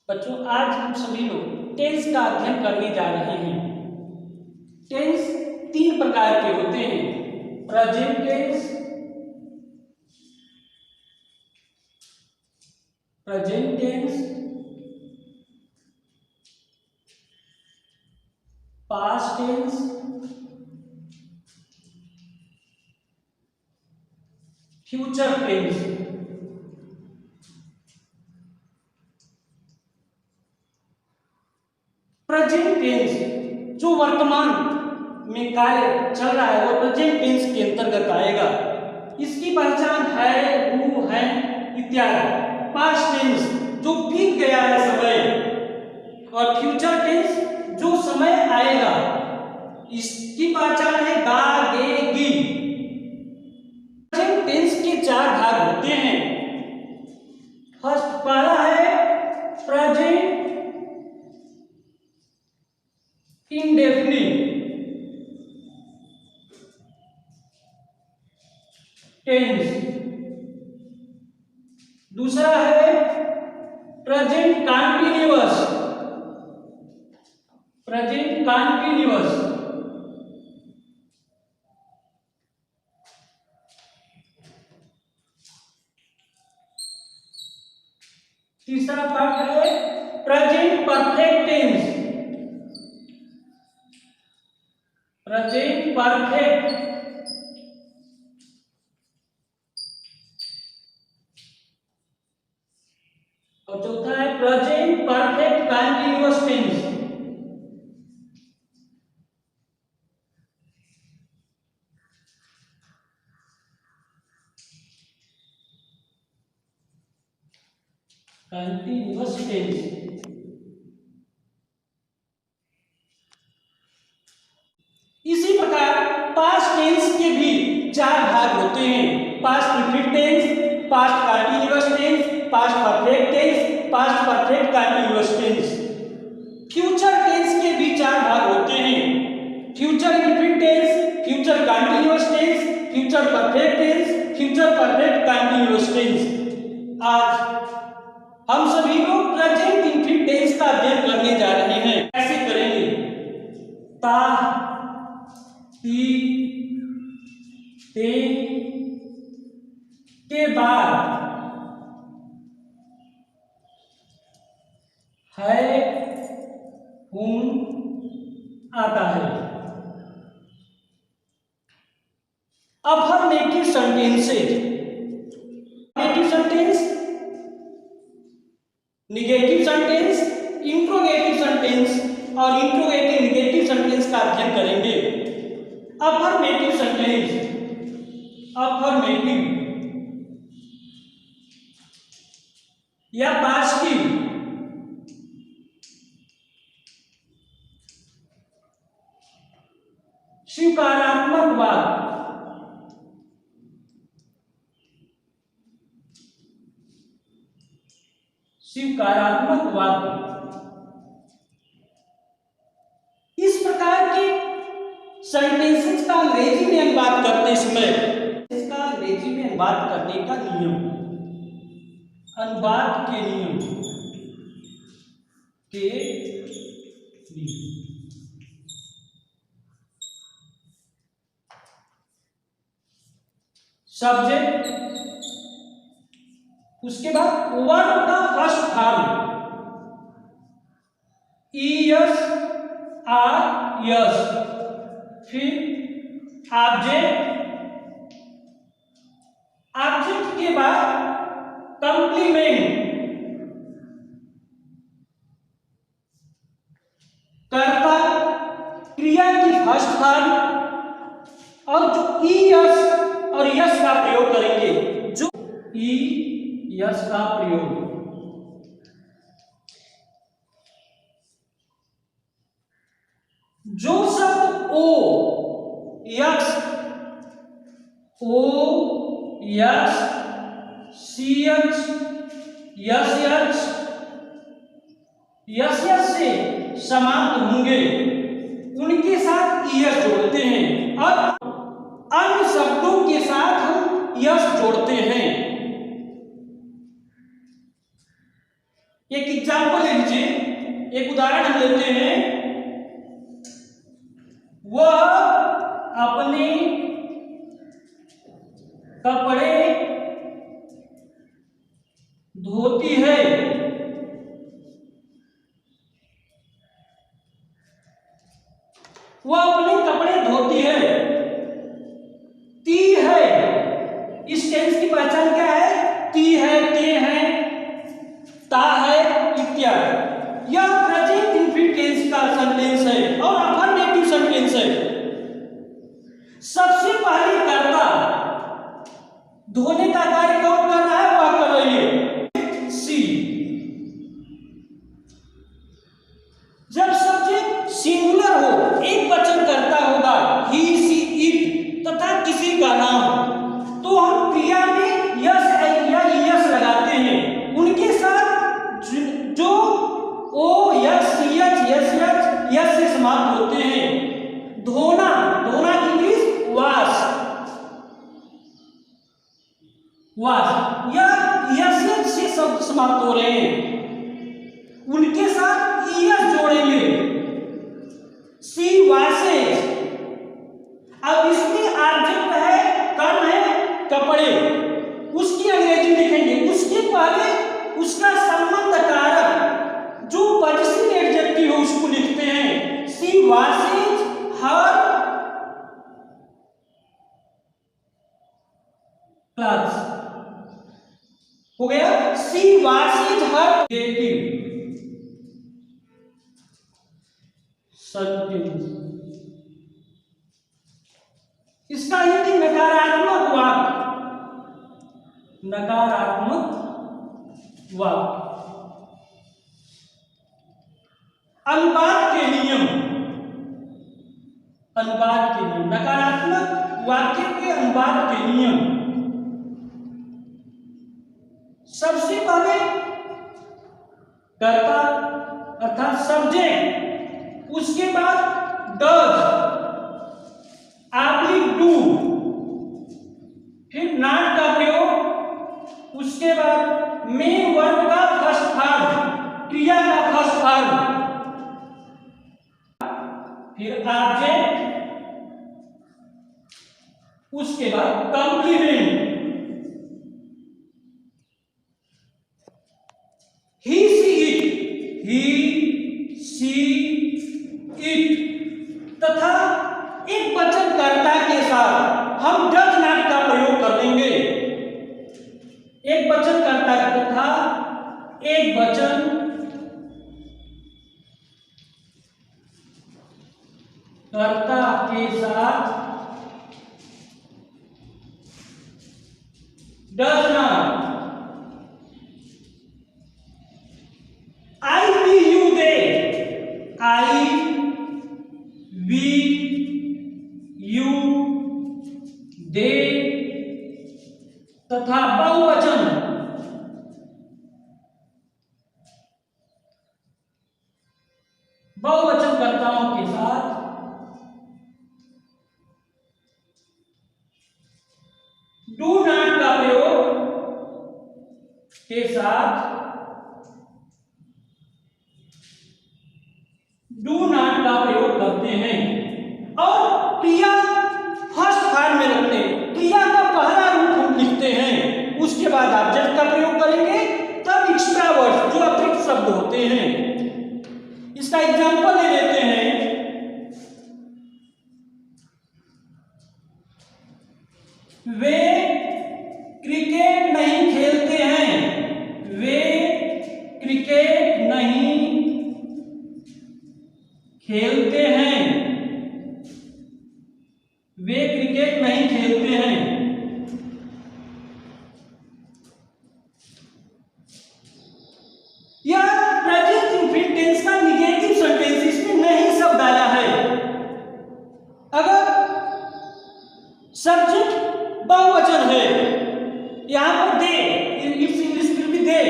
बच्चों आज हम सभी लोग टेंस का अध्ययन करने जा रहे हैं। टेंस तीन प्रकार के होते हैं, present tense, past tense, future tense. Present tense जो वर्तमान में कार्य चल रहा है वो प्रेजेंट टेंस के अंतर्गत आएगा। इसकी पहचान है, हु, है इत्यादि। पास्ट टेंस जो बीत गया है समय, और फ्यूचर टेंस जो समय आएगा, इसकी पहचान है गा, गे, गी। प्रेजेंट टेंस के चार भाग होते हैं। फर्स्ट पहला है प्रेजेंट इंडेफिनिट टेंस, दूसरा है प्रेजेंट कंटीन्यूअस, तीसरा पार्ट है प्रेजेंट परफेक्ट टेंस, और चौथा है प्रेजेंट परफेक्ट कंटीन्यूअस टेंस। इसी प्रकार पास्ट टेंस के भी चार भाग होते हैं, past perfect tense, past continuous tense, past perfect tense, past perfect continuous tense. Future tense के भी चार भाग होते हैं, future indefinite tense, future continuous tense, future perfect tense, future perfect continuous tense. आज हम सभी लोग प्रेजेंट इंडेफिनिट टेंस का अध्ययन करने जा रहे हैं। कैसे करेंगे? ता, ती, ते के बाद है, हूं आता है। Affirmative sentences, negative sentence, negative sentence, interrogative sentence और इंट्रोगेटिव निगेटिव सेंटेंस का अध्ययन करेंगे। अफर्मेटिव सेंटेंस, अफर्मेटिव या पॉजिटिव, स्वीकारात्मक वाक्य, स्वीकारात्मक वाक्य। इस प्रकार के सेंटेंसेस का अंग्रेजी में अनुवाद करते समय, इसका अंग्रेजी में अनुवाद करने का नियम, अनुवाद के नियम सब्जेक्ट, उसके बाद वर्ब का first form ES, or, S, फिर ऑब्जेक्ट, ऑब्जेक्ट के बाद कंप्लीमेंट, कर्ता, क्रिया की फर्स्ट फॉर्म, और जो ईएस और यस का प्रयोग करेंगे, जो ई यस का प्रयोग, जो शब्द O S, C H, S से समाप्त होंगे, उनके साथ यस जोड़ते हैं। अब अन्य शब्दों के साथ हम यस जोड़ते हैं। एक एग्जाम्पल ले लीजिए, एक उदाहरण हम लेते हैं। वह अपने कपड़े धोती है। वह अपने कपड़े धोती है। ती है, इस टेंस की पहचान क्या है? ती है, ते है, ता है इत्यादि। यह प्रेजेंट इंफिनिट टेंस का सेंटेंस है और अफर्मेटिव सेंटेंस है। सबसे पहले कर्ता धोने का कार्य कौन कर रहा है? वह कर रही है, सी। जब सब्जेक्ट सिंगुलर हो, एक वचन कर्ता होगा, ही, सी, इट तथा किसी का नाम, तो हम क्रिया में यस या यस लगाते हैं। उनके साथ जो ओ, यस, यच, यस, यच, यस से समाप्त होते हैं। धोना, धोना की इंग्लिश वाश, वाश, यह यस यच से शब्द समाप्त हो रहे हैं। उनके साथ यस जोड़ेंगे, सी वाशेज। अब इसमें ऑब्जेक्ट है, कर्म है कपड़े, उसकी अंग्रेजी लिखेंगे। उसके पहले उसका संबंध कारक जो पॉजिटिव एडजेक्टिव है उसको लिखते हैं। सी वाशेज हर क्लॉथ्स, हो गया। सी वाशेज हर सेंटेंस। इसका हिंदी नकारात्मक वाक्य, नकारात्मक वाक्य। अनुपात के नियम, अनुपात के नियम, नकारात्मक वाक्य के अनुपात के नियम। सबसे पहले कर्ता अर्थात सब्जेक्ट, उसके बाद डज, ऑब्लिक डू, फिर नॉट का प्रयोग, उसके बाद मेन वर्ब का फर्स्ट फॉर्म, क्रिया का फर्स्ट फॉर्म, फिर ऑब्जेक्ट, उसके बाद complement. He, she, it, he, she, it तथा एक वचन कर्ता के साथ हम डज नॉट का प्रयोग कर देंगे। एक वचन कर्ता तथा एक वचन कर्ता के साथ does not. I, we, you, they, I, we, you, they तथा बहुवचन कर्ताओं के साथ डू नॉट का प्रयोग के साथ डू नॉट का प्रयोग करते हैं। और क्रिया फर्स्ट फॉर्म में रखते हैं, क्रिया का पहला रूप हम लिखते हैं, उसके बाद ऑब्जेक्ट का प्रयोग करेंगे, तब एक्स्ट्रा वर्ड्स जो अतिरिक्त शब्द होते हैं। इसका एग्जांपल ले लेते हैं। वे क्रिकेट नहीं खेलते हैं, वे क्रिकेट नहीं खेलते हैं, वे क्रिकेट नहीं खेलते हैं। यह प्रेजेंट इंफिनिट टेंस का निगेटिव सेंटेंस, इसमें नहीं शब्द आया है। अगर सब्जेक्ट बहुवचन है, यहां पर दे, इट्स इंग्लिश विल बी दे,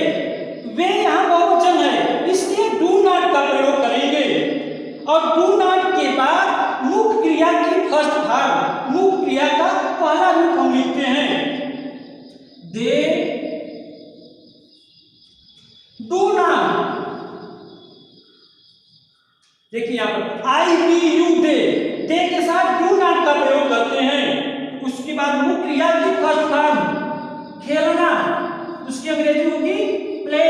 वे यहां बहुवचन है, इसलिए डू नॉट का प्रयोग करेंगे। और डू नॉट के बाद मुख्य क्रिया की फर्स्ट फॉर्म, मुख्य क्रिया का पहला रूप हम लिखते हैं। दे डू नॉट दे के साथ डू नॉट का प्रयोग करते हैं। उसके बाद मुख्य क्रिया की फर्स्ट फॉर्म खेलना, उसकी अंग्रेजी होगी प्ले।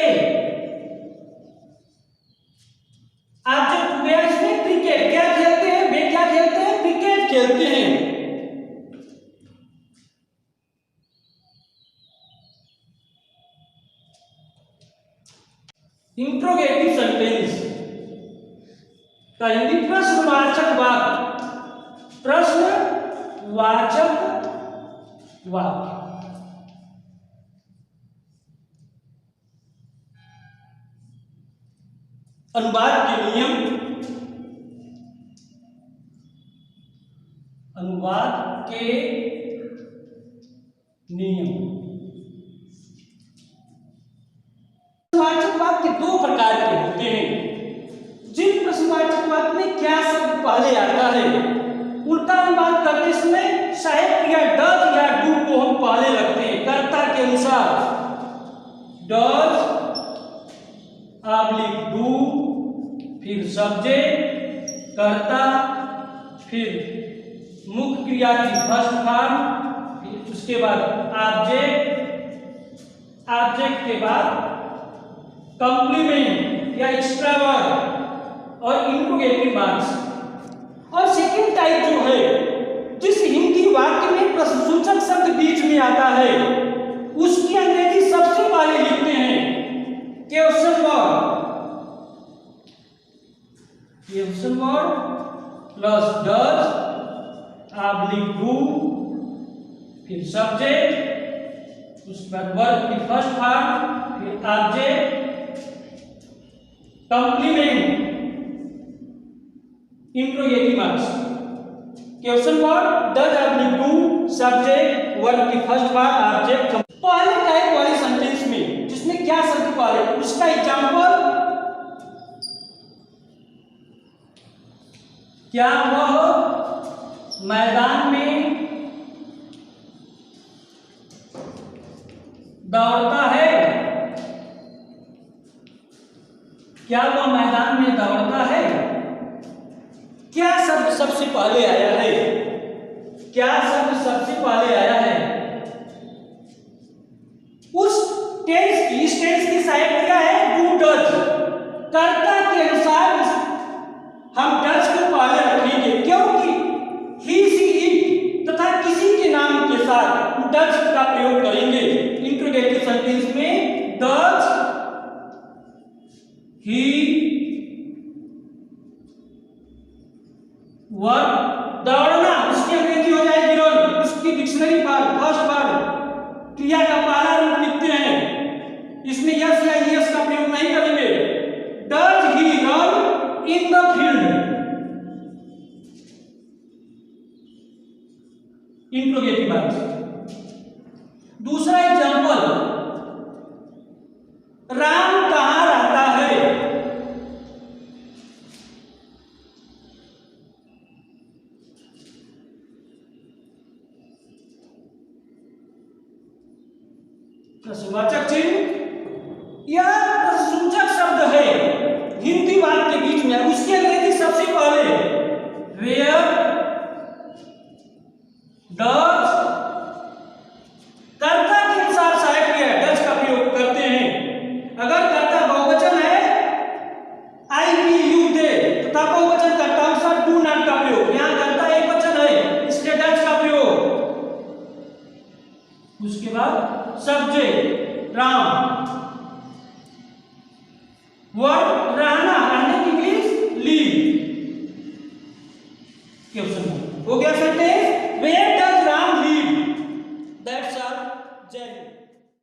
आप जब वे इसमें क्रिकेट क्या खेलते हैं, वे क्या खेलते हैं, क्रिकेट खेलते हैं। इंट्रोगेटिव सेंटेंस का हिंदी प्रश्नवाचक वाक्य, प्रश्नवाचक वाक्य। अनुवाद के नियम, अनुवाद के नियम। प्रश्नवाचक वाक्य दो प्रकार के होते हैं। जिन प्रश्नवाचक वाक्य में क्या शब्द पहले आता है, उल्टा अनुवाद करते समय सहायक या डज या डू को हम पहले रखते हैं कर्ता के अनुसार। डज ऑब्लिक डू, फिर सब्जेक्ट कर्ता, फिर मुख्य क्रिया की फर्स्ट फॉर्म, फिर उसके बाद ऑब्जेक्ट, ऑब्जेक्ट के बाद कंप्लीमेंट या एक्स्ट्रा वर्ब और इंट्रोगेटिव मार्क्स। और सेकंड टाइप जो है, जिस हिंदी वाक्य में प्रश्नसूचक शब्द बीच में आता है, उसकी अंग्रेजी सबसे पहले लिखते हैं question word, question word plus does oblique do, फिर सब्जेक्ट, उसके बाद वर्ब की फर्स्ट फॉर्म, फिर object, complement, interrogative marks. Question word, does oblique do, subject, verb की फर्स्ट फॉर्म, ऑब्जेक्ट। पहले टाइप वाले सेंटेंस में जिसमें क्या शब्द पहले, उसका एग्जांपल, क्या वह मैदान में दौड़ता है, क्या वह मैदान में दौड़ता है। क्या शब्द सबसे पहले आया है, क्या शब्द सबसे पहले आया है, उस टेंस की, इस टेंस की सहायक क्रिया है डू डज। कर्ता के अनुसार हम डज को पहले रखेंगे, क्योंकि ही सी इट तथा किसी के नाम के साथ डज का प्रयोग करेंगे। इंट्रोगेटिव सेंटेंस में डज ही वर्ब, दौड़ना उसकी अंग्रेजी हो जाएगी रन, उसकी डिक्शनरी फॉर्म फर्स्ट फॉर्म, क्रिया का पहला रूप लिखते हैं, इसमें यस या यस का प्रयोग नहीं करेंगे। Does he run in the field, interrogative marks. दूसरा एग्जांपल, राम कहां रहता है, प्रश्नवाचक चिन्ह या प्रश्नसूचक शब्द है हिंदी वाक्य के बीच में, उसकी अंग्रेजी सबसे पहले वेयर, डज, कर्ता के अनुसार सहायक क्रिया डज का प्रयोग करते हैं। अगर कर्ता बहुवचन है आई वी यू दे, तथा बहुवचन कर्ता अनुसार डू नॉट का प्रयोग। यहां कर्ता एक वचन है इसलिए डज का प्रयोग। उसके बाद सब्जेक्ट राम, वर्ब रहना, रहने की इंग्लिश लीव। क्वेश्चन हो गया सेंटेंस।